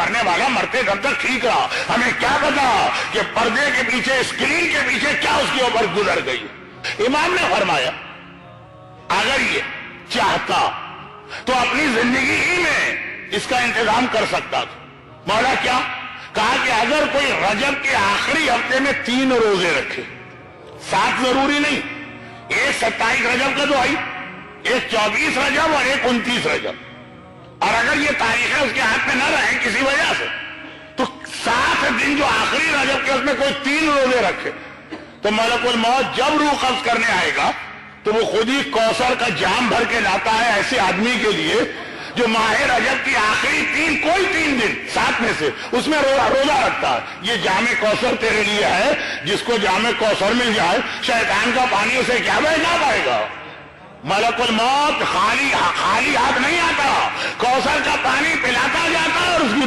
مرنے والا مرتے دم تک ٹھیک رہا. ہمیں کیا پتا کہ پردے کے پیچھے اسکرین کے پیچھے کیا اس کی عمر گزر گئی. امام نے فرمایا اگر یہ چاہتا تو اپنی زندگی ہی میں اس کا انتظام کر سکتا تھا. مولا کیا کہا کہ اگر کوئی رجب کے آخری ہفتے میں 3 روزے رکھے, 7 ضروری نہیں, ایک 27 رجب کا تو آئی, ایک 24 رجب اور ایک 29 رجب, اور اگر یہ تاریخیں اس کے ہاتھ میں نہ رہیں کسی وجہ سے تو 7 دن جو آخری رجب کے اس میں کوئی 3 روزے رکھے تو ملک الموت جب روح قبض کرنے آئے گا تو وہ خود ہی کوثر کا جام بھر کے لاتا ہے ایسے آدمی کے لیے جو ماہ رجب کی آخری کوئی 3 دن 7 میں سے اس میں روزہ رکھتا ہے. یہ جام کوثر تیرے لیے ہے, جس کو جام کوثر مل جائے شیطان کا پانی اسے کیا بہلا پائے گا. ملک الموت خالی ہاتھ نہیں آتا, کوثر کا پانی پلاتا جاتا اور اس کی